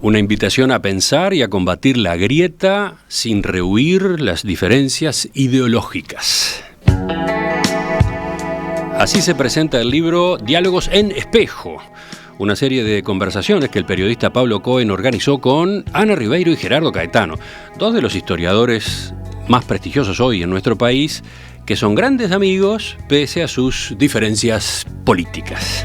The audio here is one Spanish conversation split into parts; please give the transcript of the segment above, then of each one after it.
Una invitación a pensar y a combatir la grieta sin rehuir las diferencias ideológicas. Así se presenta el libro Diálogos en Espejo, una serie de conversaciones que el periodista Pablo Cohen organizó con Ana Ribeiro y Gerardo Caetano, dos de los historiadores más prestigiosos hoy en nuestro país, que son grandes amigos pese a sus diferencias políticas.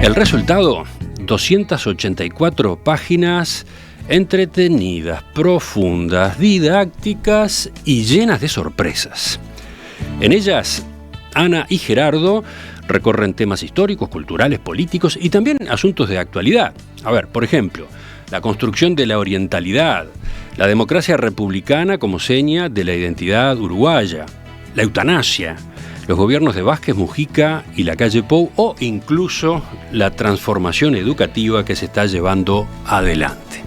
El resultado, 284 páginas entretenidas, profundas, didácticas y llenas de sorpresas. En ellas, Ana y Gerardo recorren temas históricos, culturales, políticos y también asuntos de actualidad. A ver, por ejemplo, la construcción de la orientalidad, la democracia republicana como seña de la identidad uruguaya, la eutanasia, los gobiernos de Vázquez, Mujica y la calle Pou, o incluso la transformación educativa que se está llevando adelante.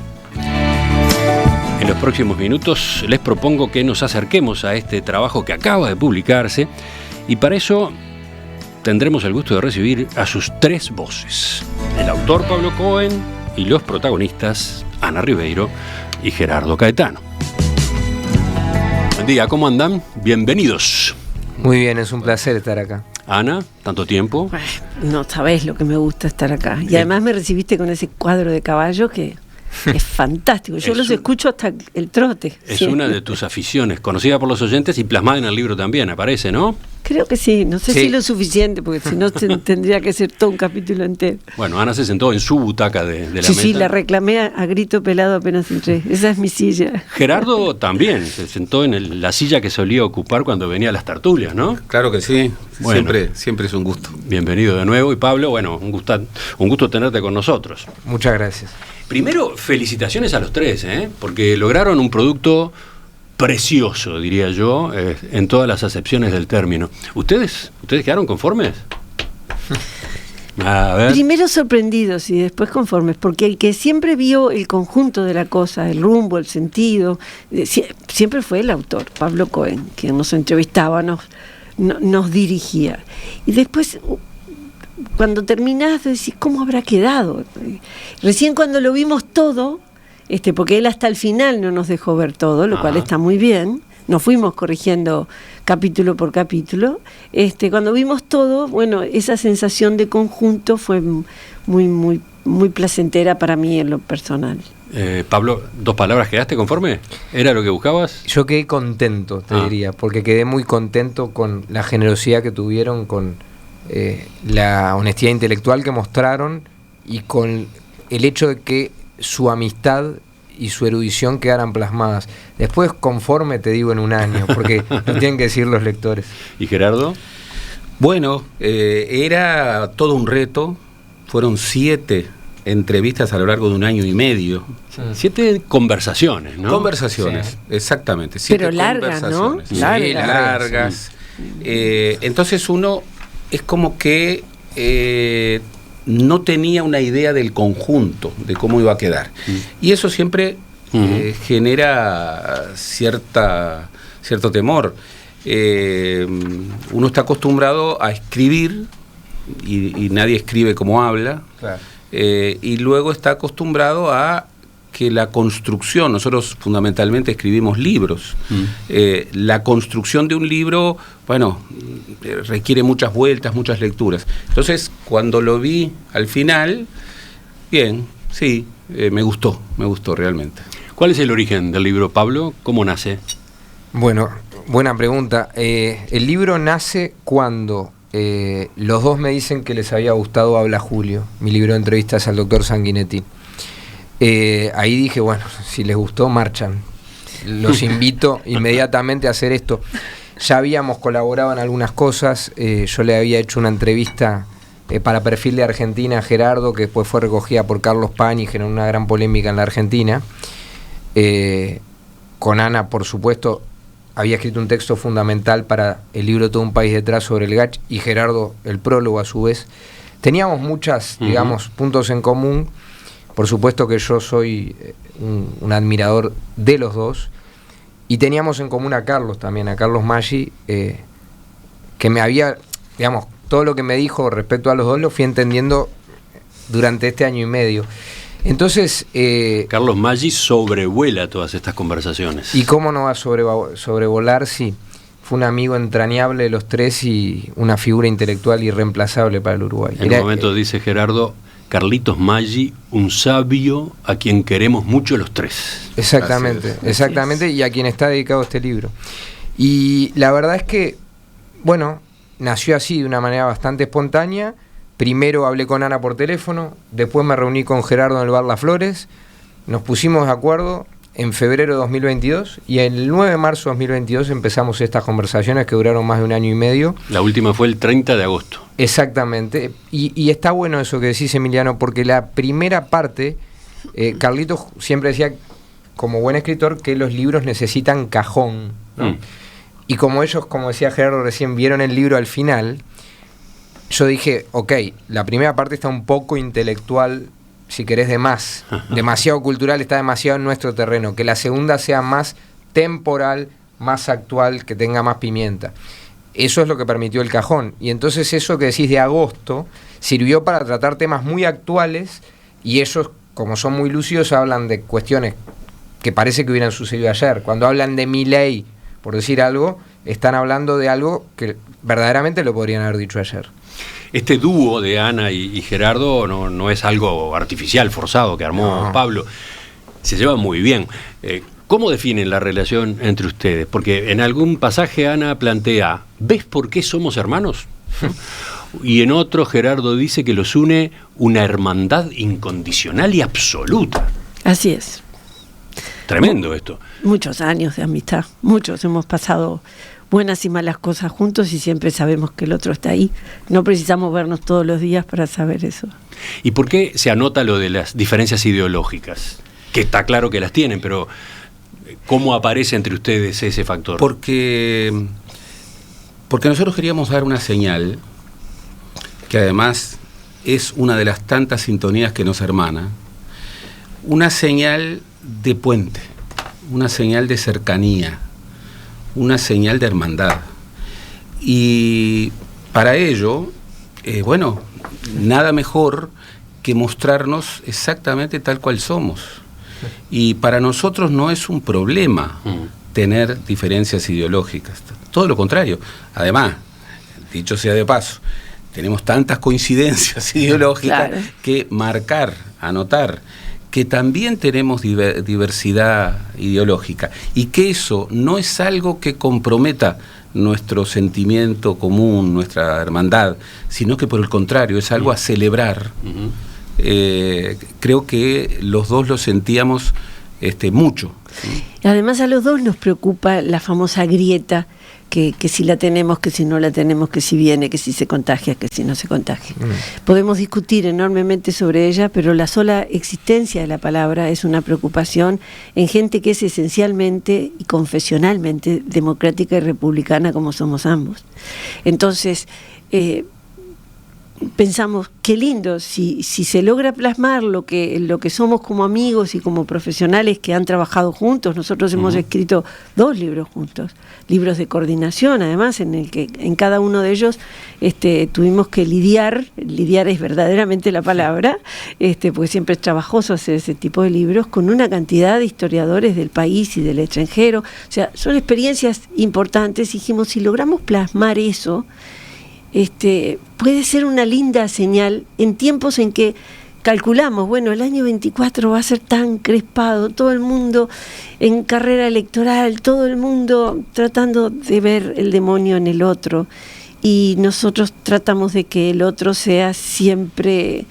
En los próximos minutos les propongo que nos acerquemos a este trabajo que acaba de publicarse, y para eso tendremos el gusto de recibir a sus tres voces: el autor Pablo Cohen y los protagonistas Ana Ribeiro y Gerardo Caetano. Buen día, ¿cómo andan? Bienvenidos. Muy bien, es un placer estar acá. Ana, ¿tanto tiempo? No sabés lo que me gusta estar acá. Y además me recibiste con ese cuadro de caballo que es fantástico. Yo los escucho hasta el trote. Es una de tus aficiones, conocida por los oyentes y plasmada en el libro también, aparece, ¿no? Creo que sí, no sé si lo suficiente, porque si no tendría que ser todo un capítulo entero. Bueno, Ana se sentó en su butaca de la mesa. Sí, la reclamé a grito pelado apenas entré. Esa es mi silla. Gerardo también se sentó en la silla que solía ocupar cuando venía a las tertulias, ¿no? Claro que sí, bueno, siempre es un gusto. Bienvenido de nuevo. Y Pablo, bueno, un gusto tenerte con nosotros. Muchas gracias. Primero, felicitaciones a los tres, porque lograron un producto precioso, diría yo, en todas las acepciones del término. ¿Ustedes quedaron conformes? A ver. Primero sorprendidos y después conformes, porque el que siempre vio el conjunto de la cosa, el rumbo, el sentido, siempre fue el autor, Pablo Cohen, quien nos entrevistaba, nos dirigía. Y después, cuando terminás, decís, ¿cómo habrá quedado? Recién cuando lo vimos todo, porque él hasta el final no nos dejó ver todo, lo cual está muy bien, nos fuimos corrigiendo capítulo por capítulo, cuando vimos todo, bueno, esa sensación de conjunto fue muy, muy, muy placentera para mí en lo personal. Pablo, ¿2 palabras quedaste conforme? ¿Era lo que buscabas? Yo quedé contento, te diría, porque quedé muy contento con la generosidad que tuvieron, con la honestidad intelectual que mostraron y con el hecho de que su amistad y su erudición quedaran plasmadas. Después, conforme, te digo, en un año, porque lo tienen que decir los lectores. ¿Y Gerardo? Bueno, era todo un reto. Fueron 7 entrevistas a lo largo de un año y medio. 7 conversaciones, ¿no? Conversaciones, sí. Exactamente. 7 pero largas, ¿no? Sí, largas. Sí. Entonces uno es como que no tenía una idea del conjunto, de cómo iba a quedar. Y eso siempre genera cierto temor. Uno está acostumbrado a escribir y nadie escribe como habla. Claro. Y luego está acostumbrado a que la construcción, nosotros fundamentalmente escribimos libros, la construcción de un libro, bueno, requiere muchas vueltas, muchas lecturas. Entonces, cuando lo vi al final, bien, sí, me gustó realmente. ¿Cuál es el origen del libro, Pablo? ¿Cómo nace? Bueno, buena pregunta. El libro nace cuando los dos me dicen que les había gustado Habla Julio, mi libro de entrevistas al doctor Sanguinetti. Ahí dije, bueno, si les gustó, marchan. Los invito inmediatamente a hacer esto. Ya habíamos colaborado en algunas cosas. Yo le había hecho una entrevista para Perfil de Argentina a Gerardo, que después fue recogida por Carlos Pañi y generó una gran polémica en la Argentina. Con Ana, por supuesto, había escrito un texto fundamental para el libro Todo un país detrás sobre el Gach, y Gerardo el prólogo a su vez. Teníamos muchas, digamos, puntos en común. Por supuesto que yo soy un admirador de los dos, y teníamos en común a Carlos también, a Carlos Maggi, que me había, digamos, todo lo que me dijo respecto a los dos lo fui entendiendo durante este año y medio. Entonces... Carlos Maggi sobrevuela todas estas conversaciones. ¿Y cómo no va a sobrevolar si fue un amigo entrañable de los tres y una figura intelectual irreemplazable para el Uruguay? En un momento dice Gerardo, Carlitos Maggi, un sabio a quien queremos mucho los tres. Exactamente, exactamente, y a quien está dedicado este libro. Y la verdad es que, bueno, nació así de una manera bastante espontánea. Primero hablé con Ana por teléfono, después me reuní con Gerardo en el bar Las Flores, nos pusimos de acuerdo en febrero de 2022 y el 9 de marzo de 2022 empezamos estas conversaciones que duraron más de 1 año y medio. La última fue el 30 de agosto. Exactamente, y está bueno eso que decís, Emiliano, porque la primera parte, Carlitos siempre decía, como buen escritor, que los libros necesitan cajón, ¿no? Y como ellos, como decía Gerardo recién, vieron el libro al final, yo dije, ok, la primera parte está un poco intelectual, si querés, de más, demasiado cultural, está demasiado en nuestro terreno, que la segunda sea más temporal, más actual, que tenga más pimienta. Eso es lo que permitió el cajón. Y entonces eso que decís de agosto sirvió para tratar temas muy actuales, y ellos, como son muy lúcidos, hablan de cuestiones que parece que hubieran sucedido ayer. Cuando hablan de Milei, por decir algo, están hablando de algo que verdaderamente lo podrían haber dicho ayer. Este dúo de Ana y Gerardo no es algo artificial, forzado, que armó Pablo. Se llevan muy bien. ¿Cómo definen la relación entre ustedes? Porque en algún pasaje Ana plantea, ¿ves por qué somos hermanos? Y en otro Gerardo dice que los une una hermandad incondicional y absoluta. Así es. Tremendo esto. Muchos años de amistad, muchos. Hemos pasado buenas y malas cosas juntos y siempre sabemos que el otro está ahí. No precisamos vernos todos los días para saber eso. ¿Y por qué se anota lo de las diferencias ideológicas? Que está claro que las tienen, pero ¿cómo aparece entre ustedes ese factor? Porque nosotros queríamos dar una señal, que además es una de las tantas sintonías que nos hermana, una señal de puente, una señal de cercanía, una señal de hermandad. Y para ello, bueno, nada mejor que mostrarnos exactamente tal cual somos. Y para nosotros no es un problema tener diferencias ideológicas, todo lo contrario. Además, dicho sea de paso, tenemos tantas coincidencias ideológicas, claro, que marcar, anotar que también tenemos diversidad ideológica y que eso no es algo que comprometa nuestro sentimiento común, nuestra hermandad, sino que por el contrario es algo a celebrar. Creo que los dos lo sentíamos mucho. Además a los dos nos preocupa la famosa grieta, que si la tenemos, que si no la tenemos, que si viene, que si se contagia, que si no se contagia. Podemos discutir enormemente sobre ella, pero la sola existencia de la palabra es una preocupación en gente que es esencialmente y confesionalmente democrática y republicana como somos ambos. Entonces, pensamos, qué lindo, si se logra plasmar lo que somos como amigos y como profesionales que han trabajado juntos. Nosotros hemos escrito 2 libros juntos, libros de coordinación, además, en el que en cada uno de ellos tuvimos que lidiar es verdaderamente la palabra, porque siempre es trabajoso hacer ese tipo de libros, con una cantidad de historiadores del país y del extranjero. O sea, son experiencias importantes. Dijimos, si logramos plasmar eso, puede ser una linda señal en tiempos en que calculamos, bueno, el año 24 va a ser tan crespado, todo el mundo en carrera electoral, todo el mundo tratando de ver el demonio en el otro, y nosotros tratamos de que el otro sea siempre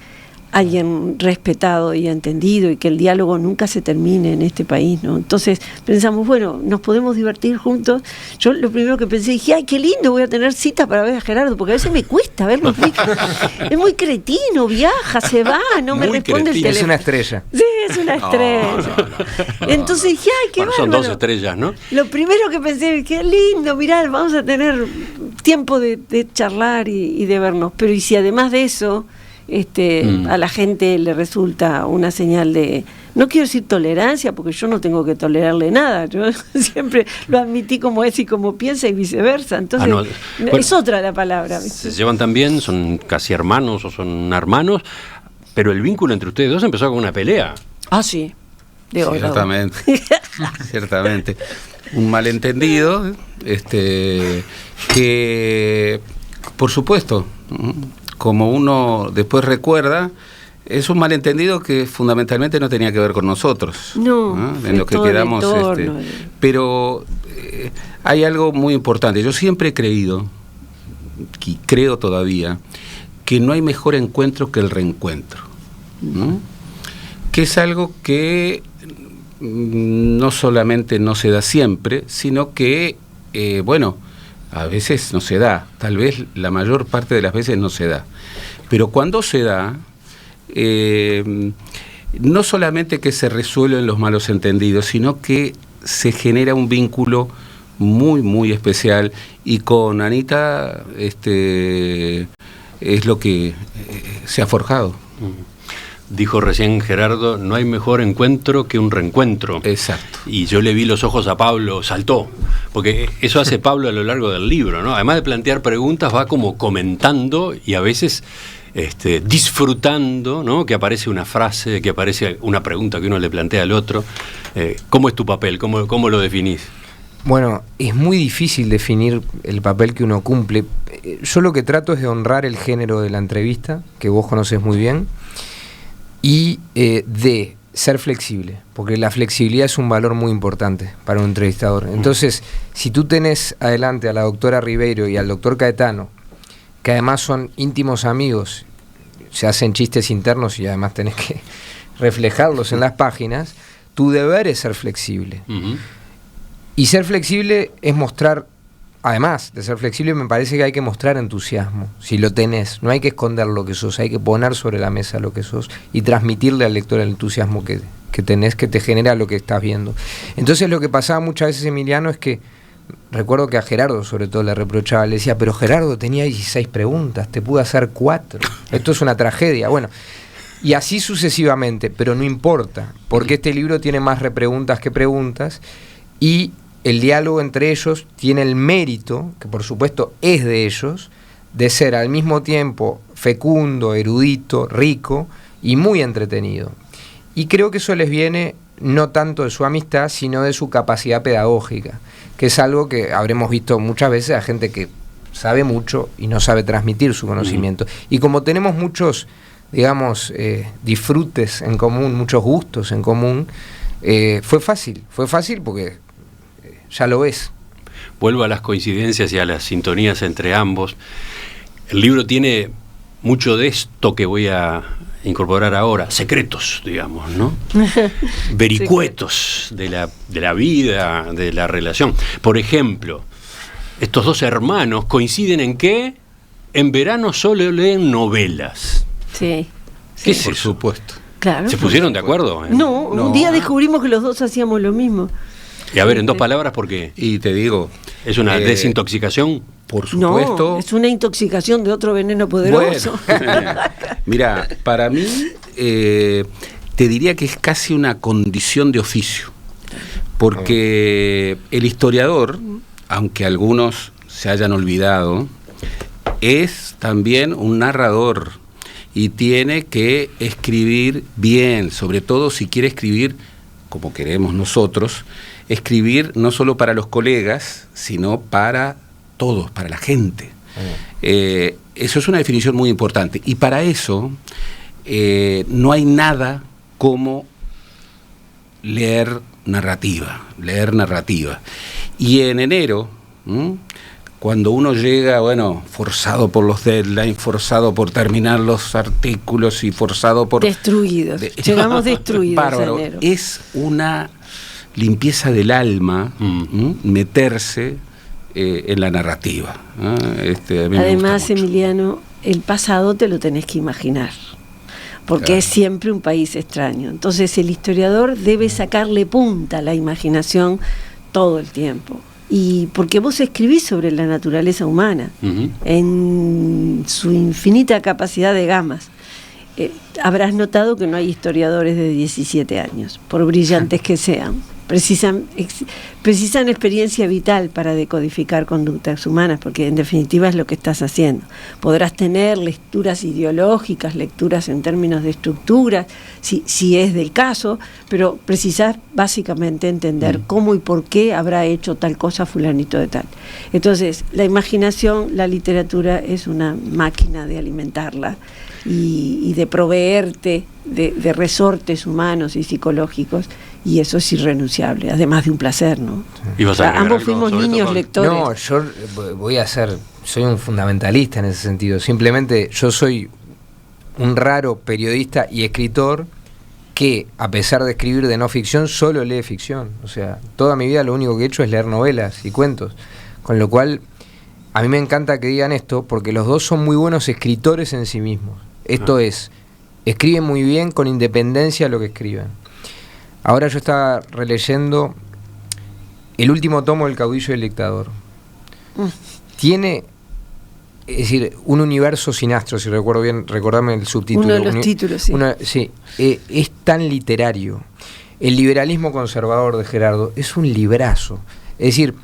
alguien respetado y entendido, y que el diálogo nunca se termine en este país, ¿no? Entonces pensamos, bueno, nos podemos divertir juntos. Yo lo primero que pensé, dije, ay, qué lindo, voy a tener cita para ver a Gerardo, porque a veces me cuesta verlo. Es muy cretino, viaja, se va, no me responde el teléfono. Es una estrella. Sí, es una estrella. No. Entonces dije, ay, qué bárbaro. Son 2 estrellas, ¿no? Lo primero que pensé, qué lindo, mirá, vamos a tener tiempo de charlar y de vernos. Pero y si además de eso a la gente le resulta una señal de, no quiero decir tolerancia, porque yo no tengo que tolerarle nada, yo siempre lo admití como es y como piensa y viceversa. Entonces es otra la palabra, ¿viste? Se llevan tan bien, son casi hermanos o son hermanos. Pero el vínculo entre ustedes dos empezó con una pelea. Ah, sí. De oro. Ciertamente. Ciertamente. Un malentendido, que, por supuesto, como uno después recuerda, es un malentendido que fundamentalmente no tenía que ver con nosotros. No, en lo que quedamos. Pero hay algo muy importante. Yo siempre he creído, y creo todavía, que no hay mejor encuentro que el reencuentro, ¿no? Que es algo que no solamente no se da siempre, sino que, a veces no se da, tal vez la mayor parte de las veces no se da. Pero cuando se da, no solamente que se resuelven los malos entendidos, sino que se genera un vínculo muy, muy especial, y con Anita es lo que se ha forjado. Dijo recién Gerardo, no hay mejor encuentro que un reencuentro. Exacto. Y yo le vi los ojos a Pablo, saltó, porque eso hace Pablo a lo largo del libro, ¿no? Además de plantear preguntas, va como comentando y a veces disfrutando, ¿no? Que aparece una frase, que aparece una pregunta que uno le plantea al otro. ¿Cómo es tu papel? ¿Cómo lo definís? Bueno, es muy difícil definir el papel que uno cumple. Yo lo que trato es de honrar el género de la entrevista, que vos conocés muy bien, y de ser flexible, porque la flexibilidad es un valor muy importante para un entrevistador. Entonces, si tú tenés adelante a la doctora Ribeiro y al doctor Caetano, que además son íntimos amigos, se hacen chistes internos y además tenés que reflejarlos en las páginas, tu deber es ser flexible. Uh-huh. Y ser flexible es mostrar, además de ser flexible, me parece que hay que mostrar entusiasmo, si lo tenés. No hay que esconder lo que sos, hay que poner sobre la mesa lo que sos y transmitirle al lector el entusiasmo que tenés, que te genera lo que estás viendo. Entonces lo que pasaba muchas veces, Emiliano, es que recuerdo que a Gerardo sobre todo le reprochaba, le decía, pero Gerardo tenía 16 preguntas, te pude hacer 4, esto es una tragedia. Bueno, y así sucesivamente, pero no importa, porque este libro tiene más repreguntas que preguntas, y el diálogo entre ellos tiene el mérito, que por supuesto es de ellos, de ser al mismo tiempo fecundo, erudito, rico y muy entretenido. Y creo que eso les viene no tanto de su amistad, sino de su capacidad pedagógica, que es algo que habremos visto muchas veces a gente que sabe mucho y no sabe transmitir su conocimiento. Y como tenemos muchos, digamos, disfrutes en común, muchos gustos en común, fue fácil porque ya lo ves. Vuelvo a las coincidencias y a las sintonías entre ambos. El libro tiene mucho de esto que voy a incorporar ahora, secretos, digamos, ¿no? Vericuetos de la vida, de la relación. Por ejemplo, estos dos hermanos coinciden en que en verano solo leen novelas. Sí. ¿Qué es eso? Por supuesto. Claro. ¿Se pusieron de acuerdo? No, un día descubrimos que los dos hacíamos lo mismo. Y a ver, en 2 palabras, ¿por qué? Y te digo... ¿Es una desintoxicación? Por supuesto. No, es una intoxicación de otro veneno poderoso. Bueno, mira, para mí te diría que es casi una condición de oficio, porque el historiador, aunque algunos se hayan olvidado, es también un narrador y tiene que escribir bien, sobre todo si quiere escribir como queremos nosotros, escribir no solo para los colegas, sino para todos, para la gente. Eso es una definición muy importante. Y para eso no hay nada como leer narrativa. Y en enero, cuando uno llega, forzado por los deadlines, forzado por terminar los artículos y forzado por... Destruidos. Llegamos destruidos. Bárbaro. Enero. Es una limpieza del alma, meterse en la narrativa. Además, Emiliano, el pasado te lo tenés que imaginar, porque claro, es siempre un país extraño. Entonces el historiador debe sacarle punta a la imaginación todo el tiempo. Y porque vos escribís sobre la naturaleza humana, en su infinita capacidad de gamas. Habrás notado que no hay historiadores de 17 años, por brillantes que sean. precisan experiencia vital para decodificar conductas humanas, porque en definitiva es lo que estás haciendo. Podrás tener lecturas ideológicas, lecturas en términos de estructuras, si es del caso, pero precisas básicamente entender cómo y por qué habrá hecho tal cosa fulanito de tal. Entonces, la imaginación, la literatura es una máquina de alimentarla y de proveerte de resortes humanos y psicológicos, y eso es irrenunciable, además de un placer, ¿no? O sea, ambos fuimos niños lectores. No, yo soy un fundamentalista en ese sentido. Simplemente yo soy un raro periodista y escritor que, a pesar de escribir de no ficción, solo lee ficción. O sea, toda mi vida lo único que he hecho es leer novelas y cuentos. Con lo cual, a mí me encanta que digan esto, porque los dos son muy buenos escritores en sí mismos. Esto es, escriben muy bien con independencia de lo que escriben. Ahora yo estaba releyendo el último tomo del Caudillo y el Dictador. Tiene, es decir, un universo sin astros, si recuerdo bien, recordame el subtítulo. Uno de los títulos, sí. Es tan literario. El liberalismo conservador de Gerardo es un librazo. Es decir,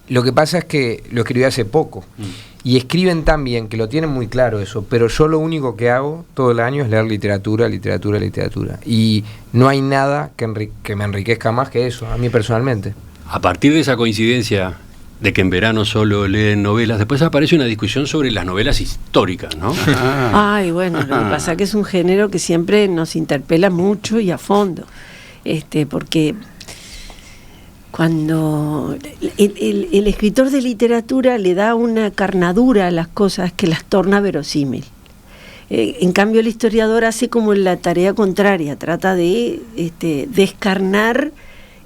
lo que pasa es que lo escribí hace poco. Y escriben tan bien, que lo tienen muy claro eso, pero yo lo único que hago todo el año es leer literatura. Y no hay nada que me enriquezca más que eso, a mí personalmente. A partir de esa coincidencia de que en verano solo leen novelas, después aparece una discusión sobre las novelas históricas, ¿no? Ay, bueno, lo que pasa es que es un género que siempre nos interpela mucho y a fondo, porque cuando el escritor de literatura le da una carnadura a las cosas que las torna verosímil. En cambio, el historiador hace como la tarea contraria, trata de descarnar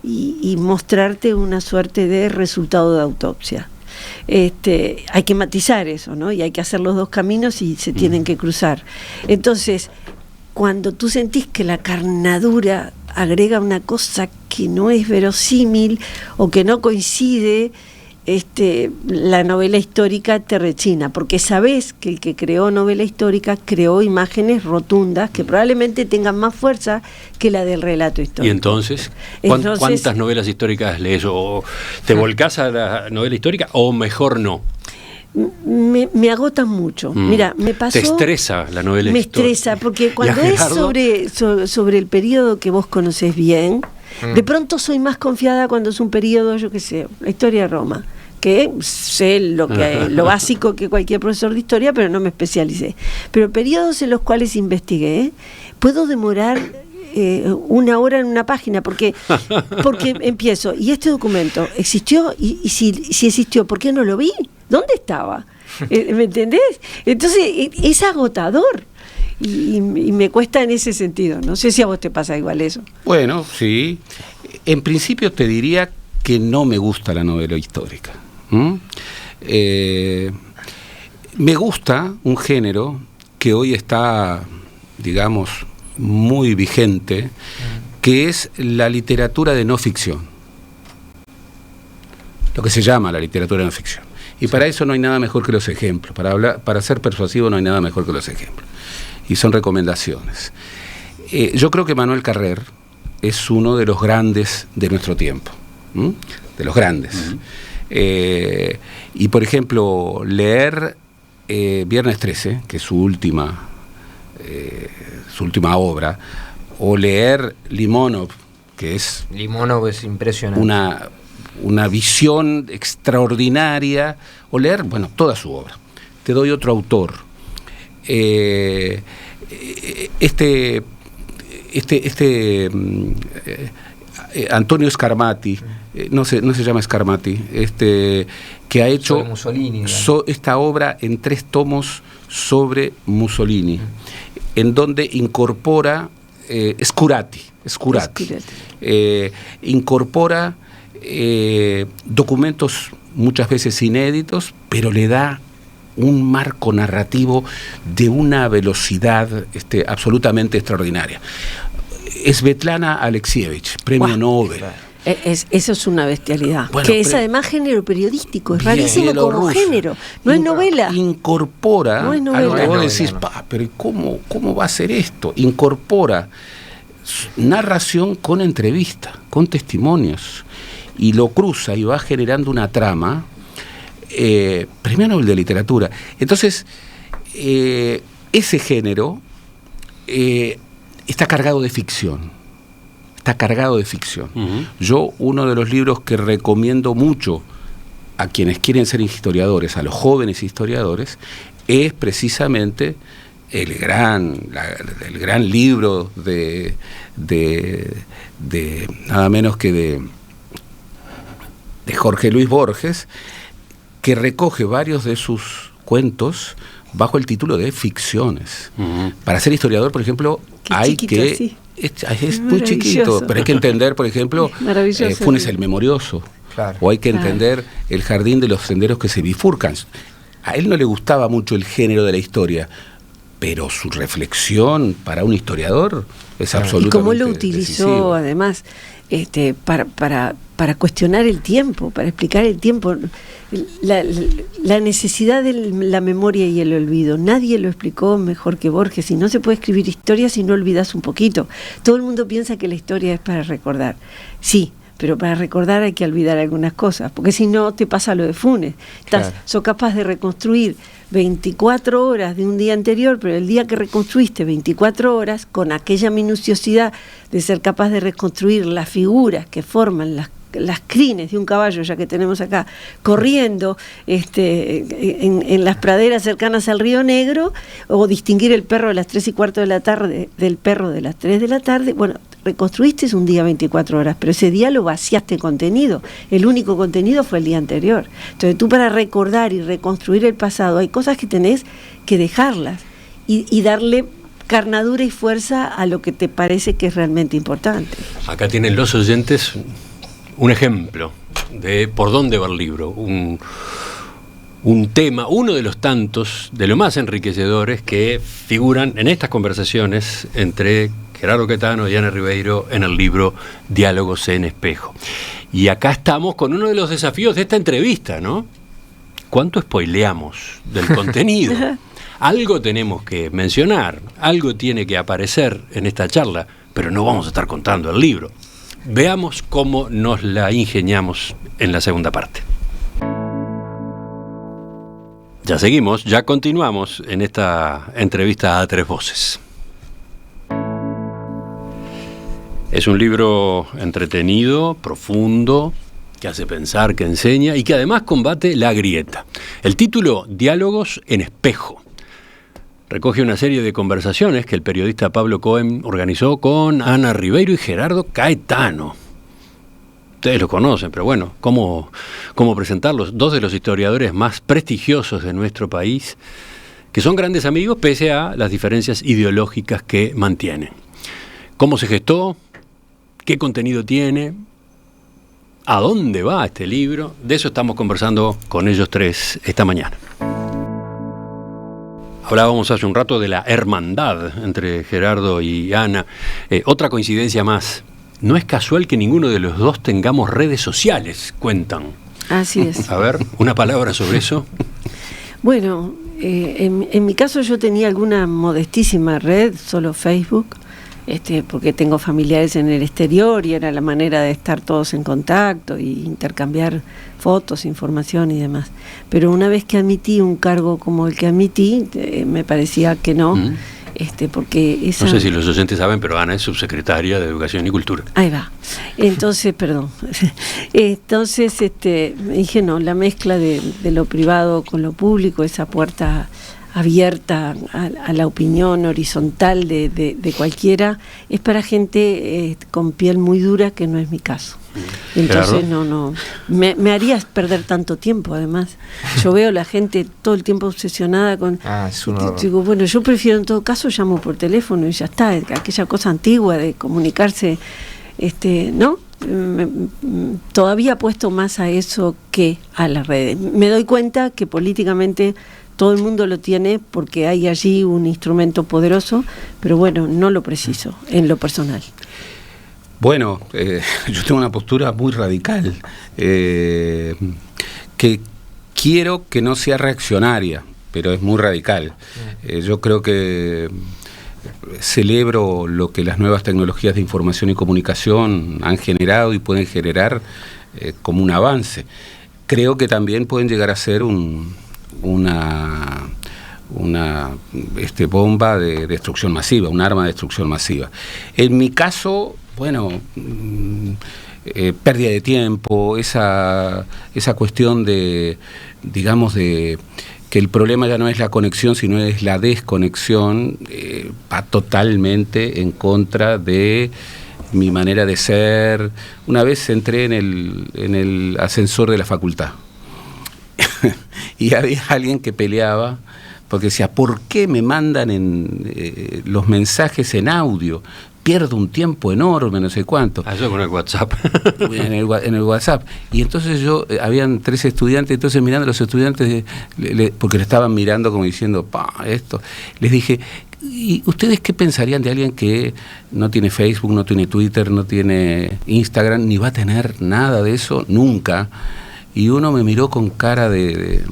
y mostrarte una suerte de resultado de autopsia. Hay que matizar eso, ¿no? Y hay que hacer los dos caminos y se tienen que cruzar. Entonces, cuando tú sentís que la carnadura agrega una cosa que no es verosímil o que no coincide, la novela histórica te rechina, porque sabés que el que creó novela histórica creó imágenes rotundas que probablemente tengan más fuerza que la del relato histórico. ¿Y entonces? ¿Cuántas novelas históricas lees? ¿O te volcás a la novela histórica o mejor no? Me agotan mucho. Mira, me pasó. ¿Te estresa la novela histórica? Me estresa, porque cuando es sobre el periodo que vos conocés bien, de pronto soy más confiada cuando es un periodo, yo qué sé, la historia de Roma, que sé lo básico que cualquier profesor de historia, pero no me especialicé. Pero periodos en los cuales investigué, puedo demorar una hora en una página, porque empiezo, y este documento existió, y si existió, ¿por qué no lo vi? ¿Dónde estaba? ¿Me entendés? Entonces es agotador y me cuesta en ese sentido. No sé si a vos te pasa igual eso. Bueno, sí. En principio te diría que no me gusta la novela histórica. Me gusta un género que hoy está, digamos, muy vigente, que es la literatura de no ficción. Lo que se llama la literatura de no ficción. Y para eso no hay nada mejor que los ejemplos. Para ser persuasivo no hay nada mejor que los ejemplos. Y son recomendaciones. Yo creo que Manuel Carrer es uno de los grandes de nuestro tiempo. De los grandes. Y por ejemplo, leer Viernes 13, que es su última obra, o leer Limonov, que es... Limonov es impresionante. Una visión extraordinaria, o leer, bueno, toda su obra. Te doy otro autor. Antonio Scarmati, no se llama Scarmati, que ha hecho Mussolini, esta obra en 3 tomos sobre Mussolini, en donde incorpora Scurati. Incorpora documentos muchas veces inéditos, pero le da un marco narrativo de una velocidad absolutamente extraordinaria. Svetlana Alexievich, premio Nobel. Eso es una bestialidad. Bueno, que es además género periodístico, es rarísimo como género. No es novela. Incorpora no es novela. algo que vos decís, pero ¿cómo va a ser esto? Incorpora narración con entrevista, con testimonios, y lo cruza y va generando una trama. Premio Nobel de Literatura. Entonces, ese género está cargado de ficción. Uh-huh. Yo, uno de los libros que recomiendo mucho a quienes quieren ser historiadores, a los jóvenes historiadores, es precisamente el gran libro de nada menos que de Jorge Luis Borges, que recoge varios de sus cuentos bajo el título de ficciones. Uh-huh. Para ser historiador, por ejemplo, sí. Es muy chiquito, pero hay que entender, por ejemplo, Funes el Memorioso, claro. O hay que entender El Jardín de los Senderos que se bifurcan. A él no le gustaba mucho el género de la historia, pero su reflexión para un historiador es absolutamente. Y cómo lo utilizó decisivo. Además para cuestionar el tiempo, para explicar el tiempo, la necesidad de la memoria y el olvido. Nadie lo explicó mejor que Borges. Y no se puede escribir historia si no olvidas un poquito. Todo el mundo piensa que la historia es para recordar. Sí, pero para recordar hay que olvidar algunas cosas, porque si no te pasa lo de Funes. Sos capaz de reconstruir 24 horas de un día anterior, pero el día que reconstruiste 24 horas, con aquella minuciosidad de ser capaz de reconstruir las figuras que forman las crines de un caballo, ya que tenemos acá, corriendo en las praderas cercanas al Río Negro, o distinguir el perro de las 3:15 de la tarde del perro de las 3 de la tarde, bueno, reconstruiste un día 24 horas, pero ese día lo vaciaste de contenido. El único contenido fue el día anterior. Entonces tú, para recordar y reconstruir el pasado, hay cosas que tenés que dejarlas y darle carnadura y fuerza a lo que te parece que es realmente importante. Acá tienen los oyentes un ejemplo de por dónde va el libro, un tema, uno de los tantos, de los más enriquecedores que figuran en estas conversaciones entre Gerardo Caetano y Ana Ribeiro en el libro Diálogos en Espejo. Y acá estamos con uno de los desafíos de esta entrevista, ¿no? ¿Cuánto spoileamos del contenido? Algo tenemos que mencionar, algo tiene que aparecer en esta charla, pero no vamos a estar contando el libro. Veamos cómo nos la ingeniamos en la segunda parte. Ya seguimos, ya continuamos en esta entrevista a tres voces. Es un libro entretenido, profundo, que hace pensar, que enseña y que además combate la grieta. El título, Diálogos en Espejo, recoge una serie de conversaciones que el periodista Pablo Cohen organizó con Ana Ribeiro y Gerardo Caetano. Ustedes lo conocen, pero bueno, ¿cómo presentarlos? Dos de los historiadores más prestigiosos de nuestro país, que son grandes amigos pese a las diferencias ideológicas que mantienen. ¿Cómo se gestó? ¿Qué contenido tiene? ¿A dónde va este libro? De eso estamos conversando con ellos tres esta mañana. Hablábamos hace un rato de la hermandad entre Gerardo y Ana. Otra coincidencia más. No es casual que ninguno de los dos tengamos redes sociales, cuentan. Así es. A ver, una palabra sobre eso. Bueno, en mi caso yo tenía alguna modestísima red, solo Facebook, porque tengo familiares en el exterior y era la manera de estar todos en contacto y intercambiar fotos, información y demás. Pero una vez que admití un cargo como el que admití, me parecía que no, porque esa... No sé si los oyentes saben, pero Ana es subsecretaria de Educación y Cultura. Ahí va. Entonces, perdón. Entonces, me dije, no, la mezcla de lo privado con lo público, esa puerta abierta a la opinión horizontal de cualquiera, es para gente con piel muy dura, que no es mi caso. Entonces no me harías perder tanto tiempo. Además, yo veo la gente todo el tiempo obsesionada con digo, bueno, yo prefiero en todo caso llamo por teléfono y ya está, aquella cosa antigua de comunicarse, ¿no? Todavía apuesto más a eso que a las redes. Me doy cuenta que políticamente todo el mundo lo tiene porque hay allí un instrumento poderoso, pero bueno, no lo preciso en lo personal. Bueno, yo tengo una postura muy radical, que quiero que no sea reaccionaria, pero es muy radical. Yo creo que celebro lo que las nuevas tecnologías de información y comunicación han generado y pueden generar como un avance. Creo que también pueden llegar a ser una bomba de destrucción masiva, un arma de destrucción masiva. En mi caso, bueno, pérdida de tiempo, esa cuestión de, digamos, de que el problema ya no es la conexión, sino es la desconexión, va totalmente en contra de mi manera de ser. Una vez entré en el ascensor de la facultad y había alguien que peleaba porque decía, ¿por qué me mandan los mensajes en audio? Pierdo un tiempo enorme, no sé cuánto. Eso con el WhatsApp. En el WhatsApp. Y entonces habían 3 estudiantes, entonces mirando a los estudiantes, porque le estaban mirando como diciendo, esto, les dije, ¿y ustedes qué pensarían de alguien que no tiene Facebook, no tiene Twitter, no tiene Instagram, ni va a tener nada de eso nunca? Y uno me miró con cara de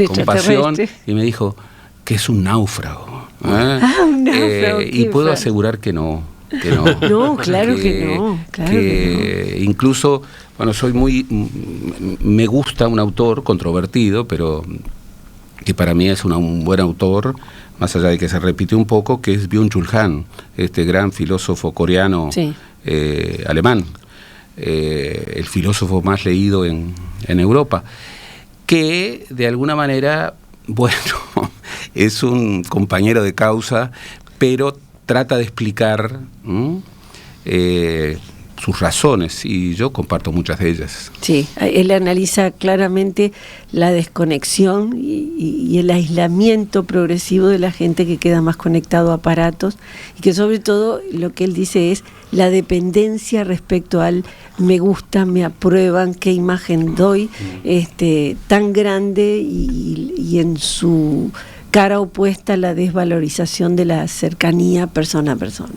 compasión y me dijo que es un náufrago. Un náufrago. Y puedo asegurar que no. No, claro que no. Incluso, bueno, me gusta un autor controvertido, pero que para mí es un buen autor, más allá de que se repite un poco, que es Byung-Chul Han, este gran filósofo coreano, sí, alemán, el filósofo más leído en Europa, que de alguna manera, bueno, es un compañero de causa, pero trata de explicar sus razones, y yo comparto muchas de ellas. Sí, él analiza claramente la desconexión y el aislamiento progresivo de la gente que queda más conectado a aparatos, y que sobre todo lo que él dice es la dependencia respecto al me gusta, me aprueban, qué imagen doy, tan grande, y en su cara opuesta la desvalorización de la cercanía persona a persona.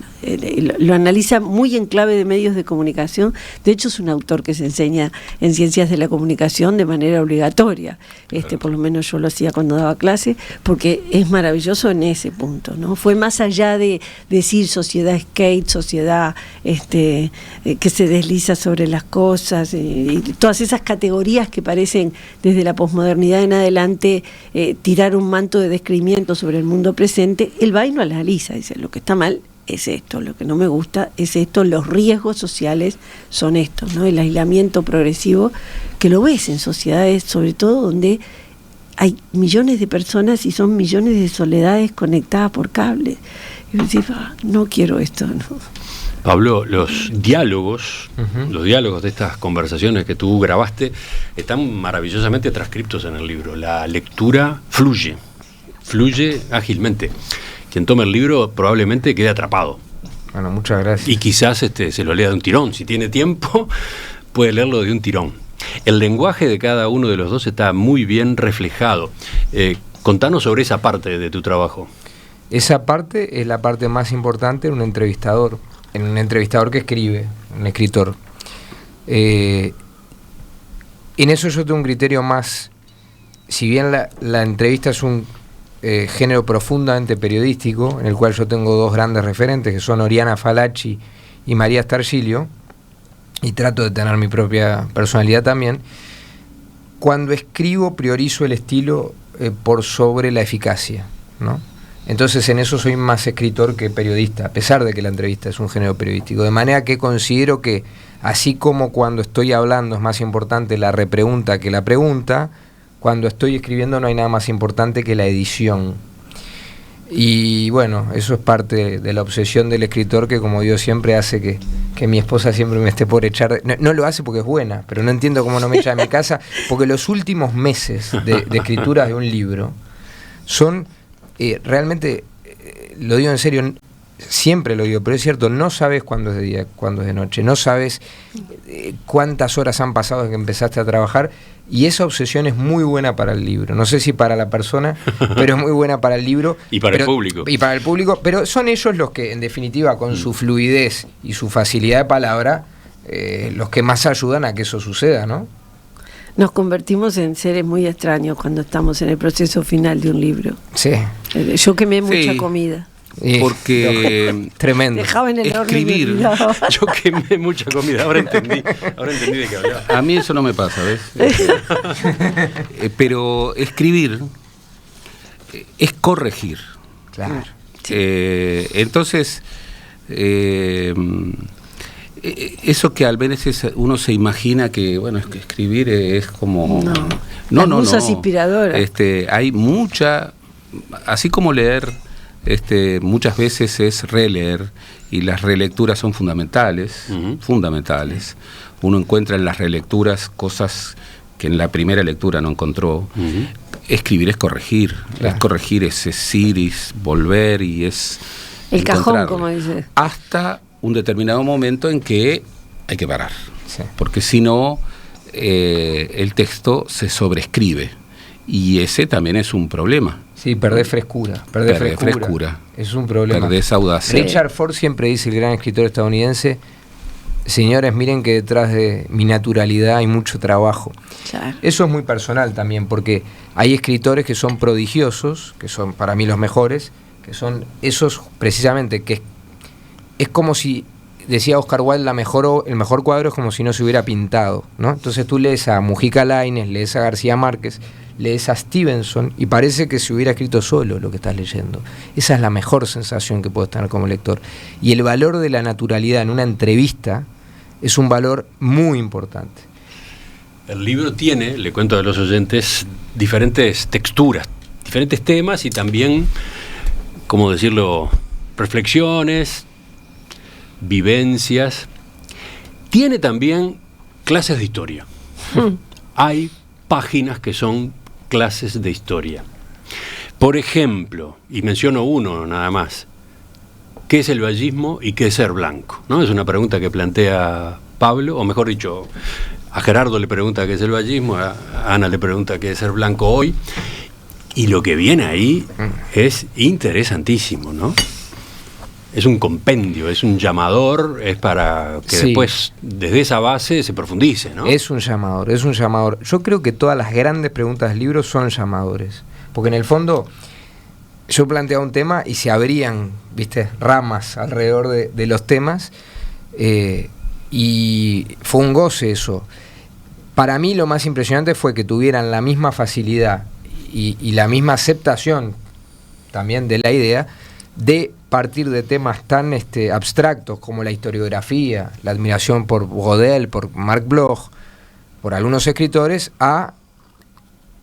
Lo analiza muy en clave de medios de comunicación. De hecho, es un autor que se enseña en ciencias de la comunicación de manera obligatoria. Por lo menos yo lo hacía cuando daba clase, porque es maravilloso en ese punto, ¿no? Fue más allá de decir sociedad skate, sociedad que se desliza sobre las cosas, y todas esas categorías que parecen desde la posmodernidad en adelante tirar un manto de descrimiento sobre el mundo presente. Él va y lo analiza, dice, lo que está mal es esto, lo que no me gusta es esto, los riesgos sociales son estos, ¿no? El aislamiento progresivo, que lo ves en sociedades, sobre todo donde hay millones de personas y son millones de soledades conectadas por cable. Y me dices, no quiero esto, ¿no? Pablo, los diálogos de estas conversaciones que tú grabaste están maravillosamente transcriptos en el libro. La lectura fluye ágilmente. Quien tome el libro probablemente quede atrapado. Bueno, muchas gracias. Y quizás se lo lea de un tirón. Si tiene tiempo, puede leerlo de un tirón. El lenguaje de cada uno de los dos está muy bien reflejado. Contanos sobre esa parte de tu trabajo. Esa parte es la parte más importante en un entrevistador que escribe, un escritor. En eso yo tengo un criterio más, si bien la entrevista es un género profundamente periodístico, en el cual yo tengo 2 grandes referentes, que son Oriana Fallaci y María Stargilio, y trato de tener mi propia personalidad también. Cuando escribo priorizo el estilo por sobre la eficacia, ¿no? Entonces en eso soy más escritor que periodista, a pesar de que la entrevista es un género periodístico. De manera que considero que, así como cuando estoy hablando es más importante la repregunta que la pregunta, cuando estoy escribiendo no hay nada más importante que la edición. Y bueno, eso es parte de la obsesión del escritor, que, como digo siempre, hace que mi esposa siempre me esté por echar. No lo hace porque es buena, pero no entiendo cómo no me echa de mi casa, porque los últimos meses de escritura de un libro son realmente, lo digo en serio, siempre lo digo, pero es cierto, no sabes cuándo es de día, cuándo es de noche, no sabes cuántas horas han pasado desde que empezaste a trabajar, y esa obsesión es muy buena para el libro. No sé si para la persona, pero es muy buena para el libro. Y para el público. Y para el público, pero son ellos los que, en definitiva, con su fluidez y su facilidad de palabra, los que más ayudan a que eso suceda, ¿no? Nos convertimos en seres muy extraños cuando estamos en el proceso final de un libro. Sí. Yo quemé mucha comida. Porque tremendo. Dejaba en el escribir. Yo quemé mucha comida, ahora entendí de qué hablaba. A mí eso no me pasa, ¿ves? Pero escribir es corregir. Claro. Entonces, eso que a veces uno se imagina que, bueno, es que escribir es como... No. Musas inspiradoras. Hay mucha... Así como leer, muchas veces es releer, y las relecturas son fundamentales, fundamentales. Uno encuentra en las relecturas cosas que en la primera lectura no encontró. Escribir es corregir, claro. Es corregir, es ir y volver, y es el cajón, como dice. Hasta un determinado momento en que hay que parar, Sí. porque si no, el texto se sobreescribe, y ese también es un problema. Sí, perdés frescura. Perdés frescura. Es un problema. Perdés audacia. Richard Ford siempre dice, el gran escritor estadounidense: señores, miren que detrás de mi naturalidad hay mucho trabajo. Claro. Eso es muy personal también, porque hay escritores que son prodigiosos, que son para mí los mejores, que son esos precisamente, que es como si, decía Oscar Wilde, el mejor cuadro es como si no se hubiera pintado, ¿no? Entonces tú lees a Mujica Lainez, lees a García Márquez, lees a Stevenson y parece que se hubiera escrito solo lo que estás leyendo. Esa es la mejor sensación que puedes tener como lector. Y el valor de la naturalidad en una entrevista es un valor muy importante. El libro tiene, le cuento a los oyentes, diferentes texturas, diferentes temas y también, ¿cómo decirlo?, reflexiones, vivencias. Tiene también clases de historia. Hay páginas que son clases de historia. Por ejemplo, y menciono uno nada más, ¿qué es el vallismo y qué es ser blanco? ¿No? Es una pregunta que plantea Pablo, o mejor dicho, a Gerardo le pregunta qué es el vallismo, a Ana le pregunta qué es ser blanco hoy, y lo que viene ahí es interesantísimo, ¿no? Es un compendio, es un llamador, es para que sí, después, desde esa base, se profundice, ¿no? Es un llamador, es un llamador. Yo creo que todas las grandes preguntas del libro son llamadores, porque en el fondo yo planteaba un tema y se abrían, ¿viste?, ramas alrededor de los temas, y fue un goce eso. Para mí lo más impresionante fue que tuvieran la misma facilidad y la misma aceptación también de la idea de partir de temas tan abstractos como la historiografía, la admiración por Godel, por Marc Bloch, por algunos escritores, a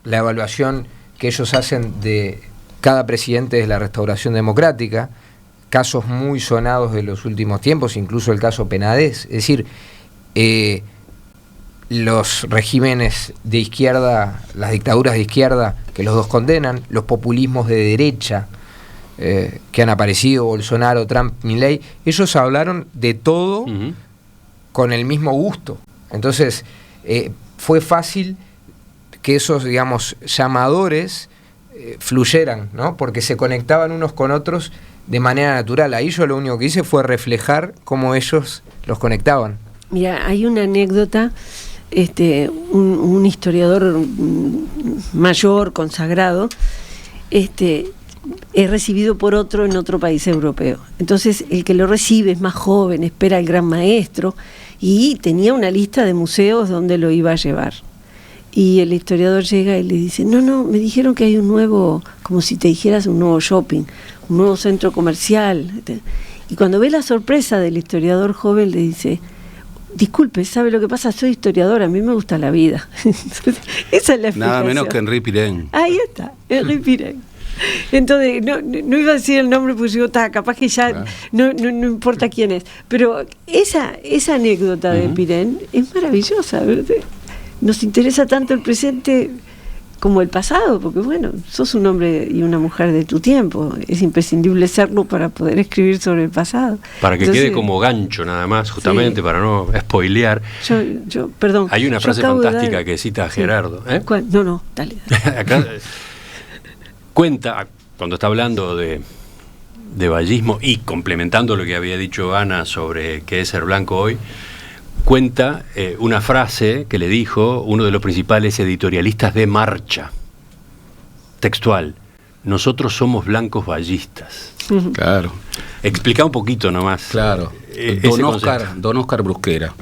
la evaluación que ellos hacen de cada presidente de la Restauración Democrática, casos muy sonados de los últimos tiempos, incluso el caso Penades. Es decir, los regímenes de izquierda, las dictaduras de izquierda, que los dos condenan, los populismos de derecha, que han aparecido, Bolsonaro, Trump, Milei, ellos hablaron de todo con el mismo gusto. Entonces, fue fácil que esos, digamos, llamadores fluyeran, ¿no? Porque se conectaban unos con otros de manera natural. Ahí yo lo único que hice fue reflejar cómo ellos los conectaban. Mira, hay una anécdota, un historiador mayor, consagrado, es recibido por otro en otro país europeo. Entonces el que lo recibe es más joven, espera al gran maestro, y tenía una lista de museos donde lo iba a llevar. Y el historiador llega y le dice: no, me dijeron que hay un nuevo, como si te dijeras un nuevo shopping, un nuevo centro comercial. Y cuando ve la sorpresa del historiador joven, le dice: disculpe, ¿sabe lo que pasa? Soy historiador, a mí me gusta la vida. Esa es la explicación. Nada menos que Henri Pirén. Ahí está, Henri Pirén. Entonces, no iba a decir el nombre porque yo capaz que ya claro, no importa quién es. Pero esa anécdota de Pirén es maravillosa, ¿verdad? Nos interesa tanto el presente como el pasado, porque bueno, sos un hombre y una mujer de tu tiempo, es imprescindible serlo para poder escribir sobre el pasado. Para que quede como gancho nada más, justamente, sí, para no spoilear. Perdón. Hay una frase fantástica que cita a Gerardo. ¿Eh? No, dale. Acá cuenta, cuando está hablando de vallismo y complementando lo que había dicho Ana sobre qué es ser blanco hoy, cuenta una frase que le dijo uno de los principales editorialistas de Marcha, textual: nosotros somos blancos vallistas. Claro. Explica un poquito nomás. Claro. Don Oscar Brusquera.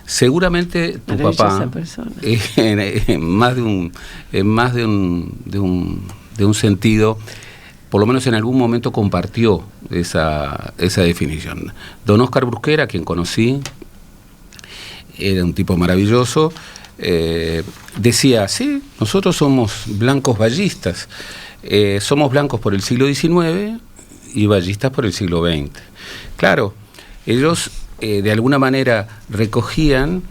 Seguramente tu papá, en más de un sentido, por lo menos en algún momento compartió esa definición. Don Oscar Brusquera, quien conocí, era un tipo maravilloso, decía, sí, nosotros somos blancos vallistas, somos blancos por el siglo XIX y vallistas por el siglo XX. Claro, ellos de alguna manera recogían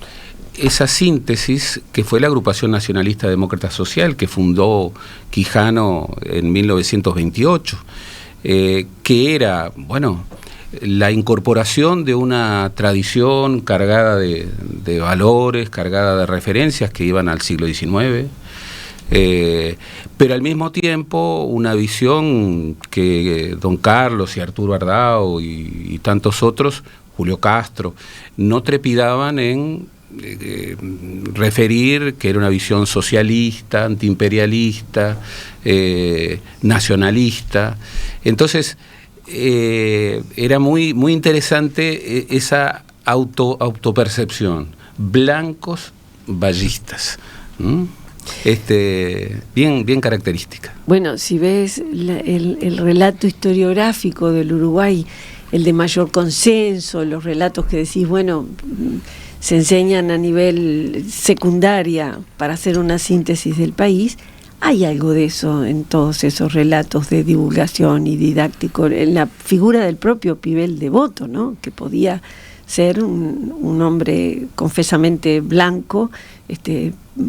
esa síntesis que fue la Agrupación Nacionalista Demócrata Social que fundó Quijano en 1928, que era, bueno, la incorporación de una tradición cargada de valores, cargada de referencias que iban al siglo XIX, pero al mismo tiempo una visión que don Carlos y Arturo Ardao y tantos otros, Julio Castro, no trepidaban en referir que era una visión socialista, antiimperialista, nacionalista. Entonces era muy interesante esa autopercepción. Blancos vallistas. Bien característica. Bueno, si ves el relato historiográfico del Uruguay, el de mayor consenso, los relatos que decís, bueno, se enseñan a nivel secundaria para hacer una síntesis del país, hay algo de eso en todos esos relatos de divulgación y didáctico, en la figura del propio Pibel Devoto, ¿no? Que podía ser un hombre confesamente blanco,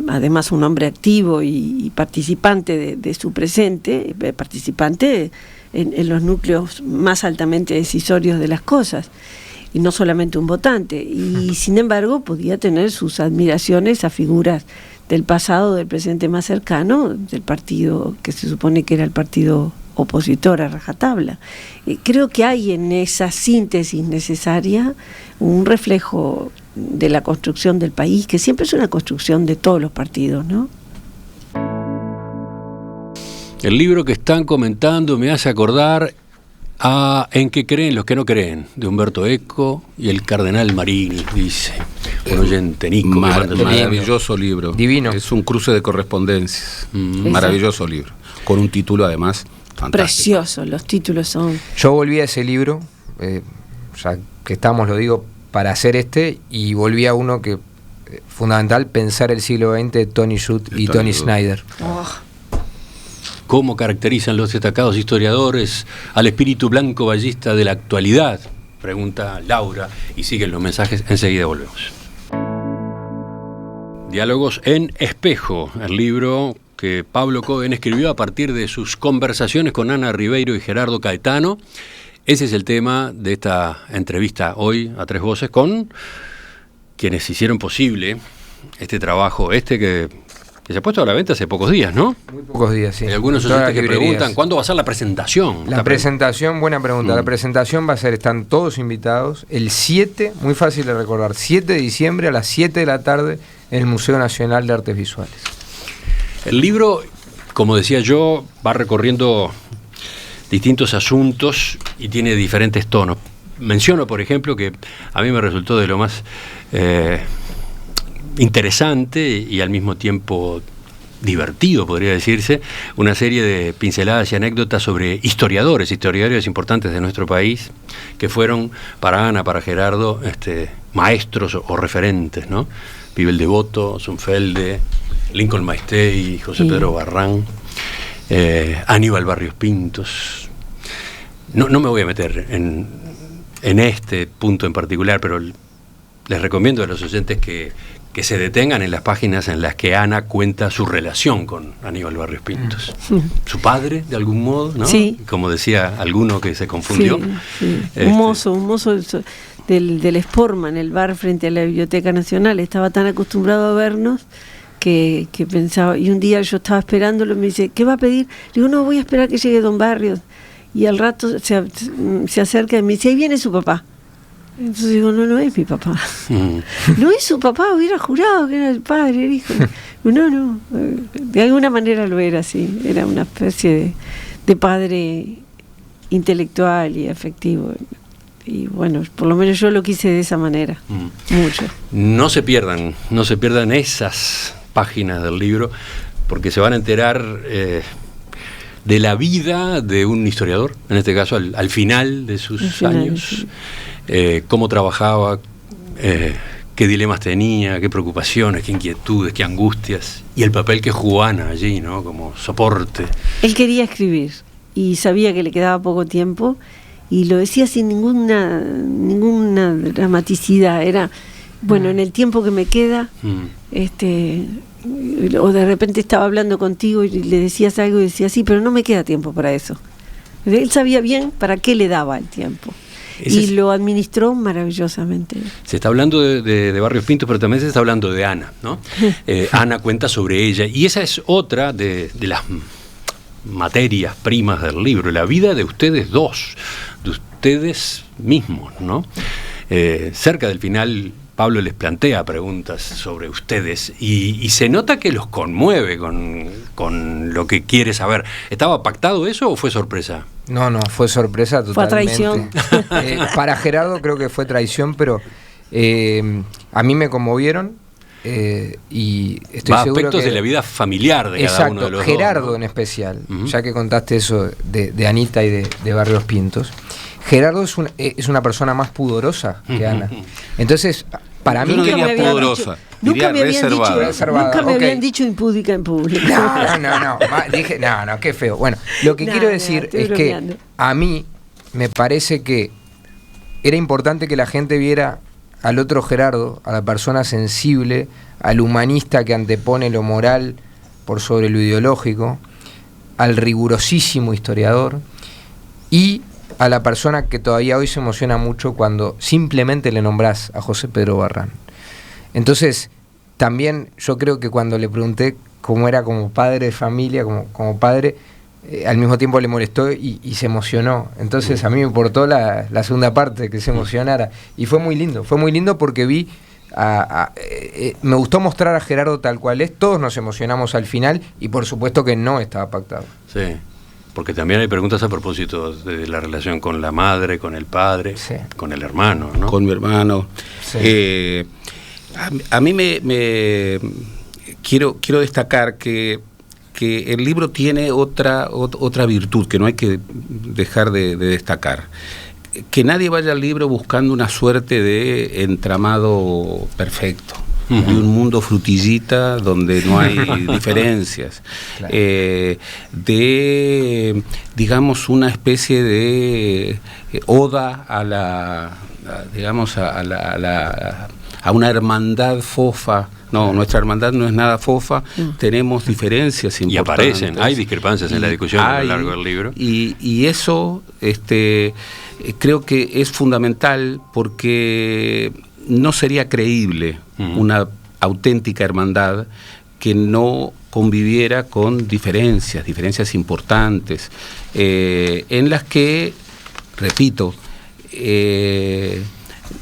además un hombre activo y participante de su presente, participante en los núcleos más altamente decisorios de las cosas, y no solamente un votante, y sin embargo podía tener sus admiraciones a figuras del pasado, del presente más cercano, del partido que se supone que era el partido opositor a rajatabla. Creo que hay en esa síntesis necesaria un reflejo de la construcción del país, que siempre es una construcción de todos los partidos, ¿no? El libro que están comentando me hace acordar a En qué creen los que no creen, de Humberto Eco y el cardenal Marini, dice un oyente Nico. Maravilloso libro. Divino. Es un cruce de correspondencias. Maravilloso libro. Con un título además fantástico. Precioso, los títulos son... Yo volví a ese libro, ya que estamos, lo digo, para hacer y volví a uno que fundamental, Pensar el siglo XX, de Tony Judt y Tony Snyder. ¿Cómo caracterizan los destacados historiadores al espíritu blanco vallista de la actualidad? Pregunta Laura, y siguen los mensajes, enseguida volvemos. Diálogos en Espejo, el libro que Pablo Cohen escribió a partir de sus conversaciones con Ana Ribeiro y Gerardo Caetano. Ese es el tema de esta entrevista hoy a Tres Voces con quienes hicieron posible este trabajo, que se ha puesto a la venta hace pocos días, ¿no? Muy pocos días, sí. Hay algunos oyentes que preguntan, ¿cuándo va a ser la presentación? La presentación, buena pregunta. La presentación va a ser, están todos invitados, el 7, muy fácil de recordar, 7 de diciembre a las 7 de la tarde en el Museo Nacional de Artes Visuales. El libro, como decía yo, va recorriendo distintos asuntos y tiene diferentes tonos. Menciono, por ejemplo, que a mí me resultó de lo más interesante y al mismo tiempo divertido, podría decirse, una serie de pinceladas y anécdotas sobre historiadores importantes de nuestro país, que fueron para Ana, para Gerardo, maestros o referentes, ¿no? Pibel Devoto, Zunfelde, Lincoln Maestey, José Pedro Barrán, Aníbal Barrios Pintos. No me voy a meter en este punto en particular, pero les recomiendo a los oyentes que se detengan en las páginas en las que Ana cuenta su relación con Aníbal Barrios Pintos. Su padre, de algún modo, ¿no? Sí. Como decía alguno que se confundió. Sí. Un mozo del Sportman, el bar frente a la Biblioteca Nacional, estaba tan acostumbrado a vernos que pensaba, y un día yo estaba esperándolo y me dice, ¿qué va a pedir? Le digo, no, voy a esperar que llegue don Barrios. Y al rato se acerca y me dice, ahí viene su papá. Entonces digo, no es mi papá. No es su papá, hubiera jurado que era el padre, el hijo. No, de alguna manera lo era, sí. Era una especie de padre intelectual y afectivo. Y bueno, por lo menos yo lo quise de esa manera, mucho. No se pierdan esas páginas del libro, porque se van a enterar de la vida de un historiador, en este caso al final de sus años, sí. Cómo trabajaba, qué dilemas tenía, qué preocupaciones, qué inquietudes, qué angustias, y el papel que jugó Ana allí, ¿no? Como soporte. Él quería escribir y sabía que le quedaba poco tiempo, y lo decía sin ninguna dramaticidad. Era, bueno, en el tiempo que me queda, o de repente estaba hablando contigo y le decías algo y decía, sí, pero no me queda tiempo para eso. Él sabía bien para qué le daba el tiempo. Y lo administró maravillosamente. Se está hablando de Barrios Pintos, pero también se está hablando de Ana, ¿no? Ana cuenta sobre ella, y esa es otra de las materias primas del libro, la vida de ustedes dos, de ustedes mismos, ¿no? Cerca del final, Pablo les plantea preguntas sobre ustedes y se nota que los conmueve con lo que quiere saber. ¿Estaba pactado eso o fue sorpresa? No, fue sorpresa totalmente. Fue traición. Para Gerardo creo que fue traición, pero a mí me conmovieron y estoy seguro aspectos que de la vida familiar de cada uno de los Gerardo dos, ¿no? En especial, ya que contaste eso de Anita y de Barrios Pintos. Gerardo es una persona más pudorosa que Ana. Entonces, para mí... Yo no diría pudorosa, nunca me habían dicho impúdica en público. No. Dije, no, qué feo. Bueno, lo que quiero decir es bromeando. que a mí me parece que era importante que la gente viera al otro Gerardo, a la persona sensible, al humanista que antepone lo moral por sobre lo ideológico, al rigurosísimo historiador y a la persona que todavía hoy se emociona mucho cuando simplemente le nombrás a José Pedro Barrán. Entonces, también yo creo que cuando le pregunté cómo era como padre de familia, como padre, al mismo tiempo le molestó y se emocionó. Entonces a mí me importó la segunda parte, que se emocionara. Y fue muy lindo porque vi, me gustó mostrar a Gerardo tal cual es, todos nos emocionamos al final y por supuesto que no estaba pactado. Sí. Porque también hay preguntas a propósito de la relación con la madre, con el padre, sí, con el hermano, ¿no? Con mi hermano. Sí. A mí me quiero destacar que el libro tiene otra virtud que no hay que dejar de destacar. Que nadie vaya al libro buscando una suerte de entramado perfecto. De un mundo frutillita donde no hay diferencias, claro. Digamos una especie de oda a una hermandad fofa. No, nuestra hermandad no es nada fofa, tenemos diferencias importantes. Y hay discrepancias en la discusión a lo largo del libro. Y eso creo que es fundamental porque no sería creíble una auténtica hermandad que no conviviera con diferencias importantes, en las que, repito,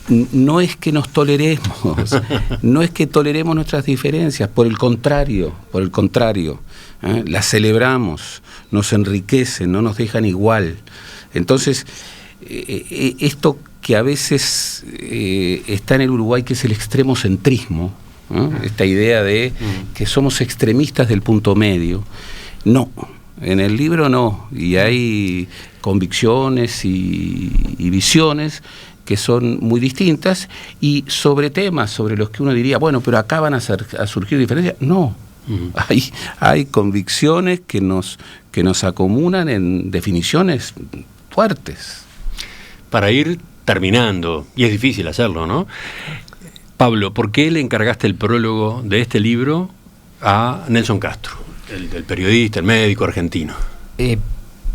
no es que nos toleremos, no es que toleremos nuestras diferencias, por el contrario, las celebramos, nos enriquecen, no nos dejan igual. Entonces, esto que a veces está en el Uruguay, que es el extremocentrismo, ¿no? Esta idea de que somos extremistas del punto medio, no, en el libro no, y hay convicciones y visiones que son muy distintas, y sobre temas sobre los que uno diría, bueno, pero acá van a surgir diferencias, no. Hay convicciones que nos acomunan en definiciones fuertes. Para ir terminando, y es difícil hacerlo, ¿no? Pablo, ¿por qué le encargaste el prólogo de este libro a Nelson Castro, el periodista, el médico argentino?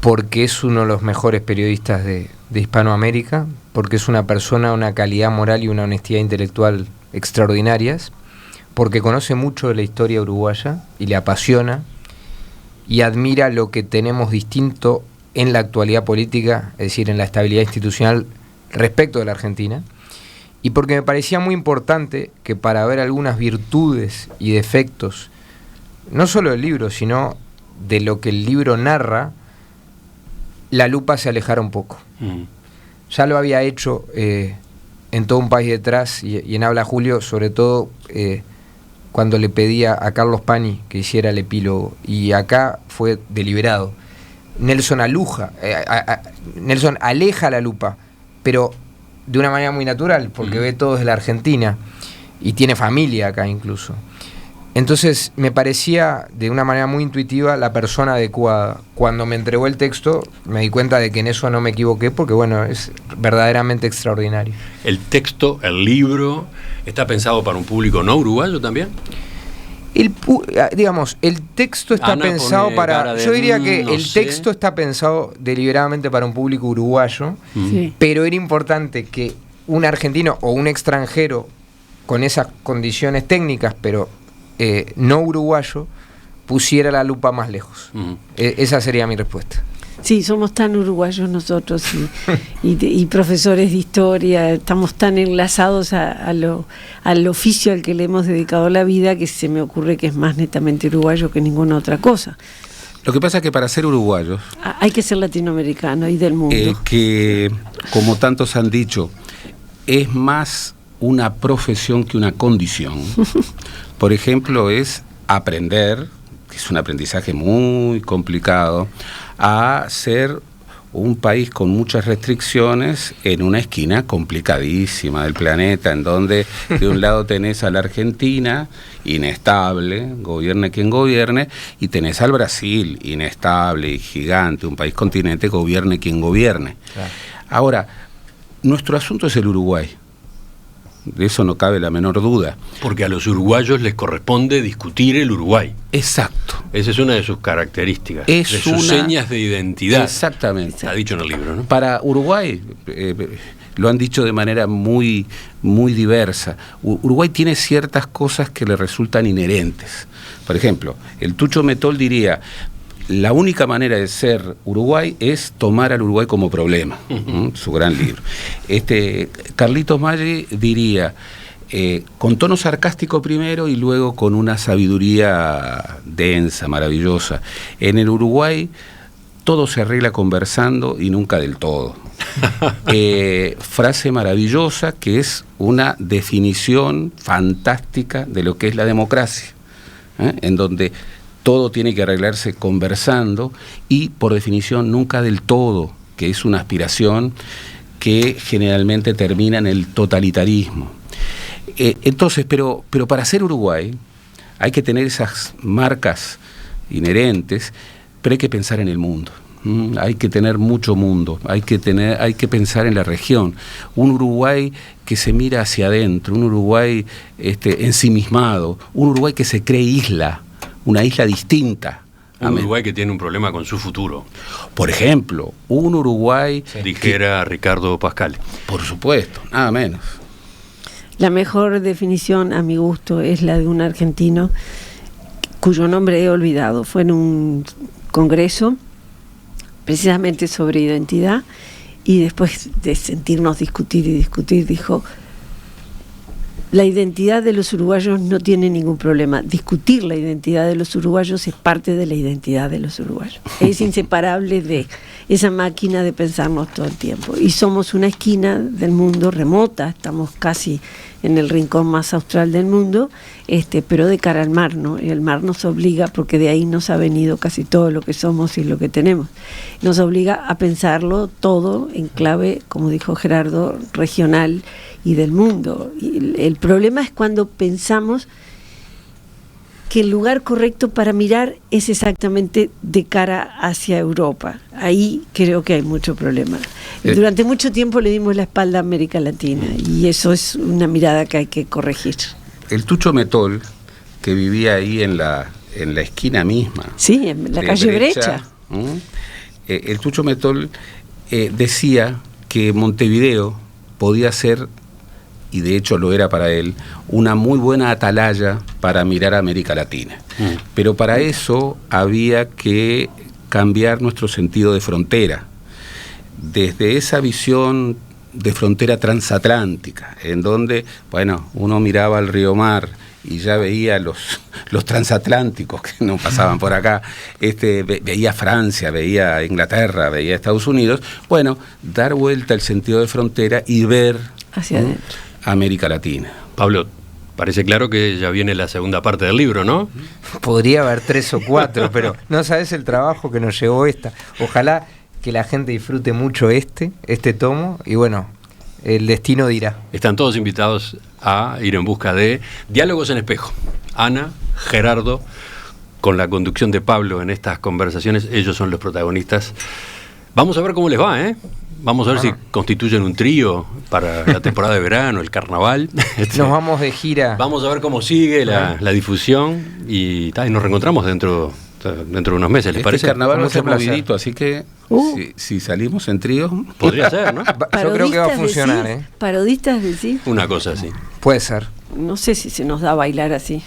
Porque es uno de los mejores periodistas de Hispanoamérica, porque es una persona, una calidad moral y una honestidad intelectual extraordinarias, porque conoce mucho de la historia uruguaya y le apasiona y admira lo que tenemos distinto en la actualidad política, es decir, en la estabilidad institucional respecto de la Argentina, y porque me parecía muy importante que para ver algunas virtudes y defectos, no solo del libro, sino de lo que el libro narra, la lupa se alejara un poco. Ya lo había hecho en Todo un país detrás y en Habla Julio, sobre todo cuando le pedía a Carlos Pani que hiciera el epílogo, y acá fue deliberado. Nelson aleja la lupa, pero de una manera muy natural, porque ve todo desde la Argentina y tiene familia acá incluso. Entonces me parecía de una manera muy intuitiva la persona adecuada. Cuando me entregó el texto me di cuenta de que en eso no me equivoqué, porque bueno, es verdaderamente extraordinario. ¿El texto, el libro, está pensado para un público no uruguayo también? El texto está pensado para... Yo diría que el texto está pensado deliberadamente para un público uruguayo, pero era importante que un argentino o un extranjero con esas condiciones técnicas, pero no uruguayo, pusiera la lupa más lejos. Esa sería mi respuesta. Sí, somos tan uruguayos nosotros y profesores de historia, estamos tan enlazados al oficio al que le hemos dedicado la vida, que se me ocurre que es más netamente uruguayo que ninguna otra cosa. Lo que pasa es que para ser uruguayos hay que ser latinoamericano y del mundo. Que, como tantos han dicho, es más una profesión que una condición. Por ejemplo, es aprender, que es un aprendizaje muy complicado, a ser un país con muchas restricciones en una esquina complicadísima del planeta, en donde de un lado tenés a la Argentina, inestable, gobierne quien gobierne, y tenés al Brasil, inestable y gigante, un país continente, gobierne quien gobierne. Claro. Ahora, nuestro asunto es el Uruguay. De eso no cabe la menor duda. Porque a los uruguayos les corresponde discutir el Uruguay. Exacto. Esa es una de sus características, de sus señas de identidad. Exactamente. Ha dicho en el libro, ¿no? Para Uruguay, lo han dicho de manera muy, muy diversa. Uruguay tiene ciertas cosas que le resultan inherentes. Por ejemplo, el Tucho Metol diría: la única manera de ser Uruguay es tomar al Uruguay como problema. Su gran libro. Carlitos Maggi diría, con tono sarcástico primero y luego con una sabiduría densa, maravillosa: en el Uruguay todo se arregla conversando y nunca del todo. Frase maravillosa que es una definición fantástica de lo que es la democracia, en donde todo tiene que arreglarse conversando y, por definición, nunca del todo, que es una aspiración que generalmente termina en el totalitarismo. Entonces, pero para ser Uruguay hay que tener esas marcas inherentes, pero hay que pensar en el mundo. Hay que tener mucho mundo, hay que pensar en la región. Un Uruguay que se mira hacia adentro, un Uruguay ensimismado, un Uruguay que se cree isla, una isla distinta. Un Uruguay que tiene un problema con su futuro. Por ejemplo, un Uruguay... Dijera Ricardo Pascal. Por supuesto, nada menos. La mejor definición, a mi gusto, es la de un argentino cuyo nombre he olvidado. Fue en un congreso, precisamente sobre identidad, y después de sentirnos discutir y discutir, dijo: la identidad de los uruguayos no tiene ningún problema. Discutir la identidad de los uruguayos es parte de la identidad de los uruguayos. Es inseparable de esa máquina de pensarnos todo el tiempo. Y somos una esquina del mundo remota, estamos casi en el rincón más austral del mundo, pero de cara al mar, ¿no? Y el mar nos obliga, porque de ahí nos ha venido casi todo lo que somos y lo que tenemos. Nos obliga a pensarlo todo en clave, como dijo Gerardo, regional y del mundo. Y el problema es cuando pensamos que el lugar correcto para mirar es exactamente de cara hacia Europa. Ahí creo que hay mucho problema. Durante mucho tiempo le dimos la espalda a América Latina, y eso es una mirada que hay que corregir. El Tucho Metol, que vivía ahí en la esquina misma. Sí, en la calle Brecha. El Tucho Metol decía que Montevideo podía ser, y de hecho lo era para él, una muy buena atalaya para mirar a América Latina. Pero para eso había que cambiar nuestro sentido de frontera. Desde esa visión de frontera transatlántica, en donde, bueno, uno miraba al río Mar y ya veía los transatlánticos que no pasaban por acá, veía Francia, veía Inglaterra, veía Estados Unidos. Bueno, dar vuelta el sentido de frontera y ver hacia adentro América Latina. Pablo, parece claro que ya viene la segunda parte del libro, ¿no? Podría haber 3 o 4, pero no sabes el trabajo que nos llevó esta. Ojalá que la gente disfrute mucho este tomo, y bueno, el destino dirá. Están todos invitados a ir en busca de Diálogos en Espejo. Ana, Gerardo, con la conducción de Pablo en estas conversaciones, ellos son los protagonistas. Vamos a ver cómo les va, ¿eh? Vamos a ver si constituyen un trío para la temporada de verano, el carnaval. Nos vamos de gira. Vamos a ver cómo sigue la difusión y nos reencontramos dentro de unos meses, ¿les parece? Este carnaval va a ser placer. movidito, así que si salimos en trío... Podría ser, ¿no? Yo creo que va a funcionar, ¿eh? Parodistas, decís. Una cosa así. Puede ser. No sé si se nos da bailar así.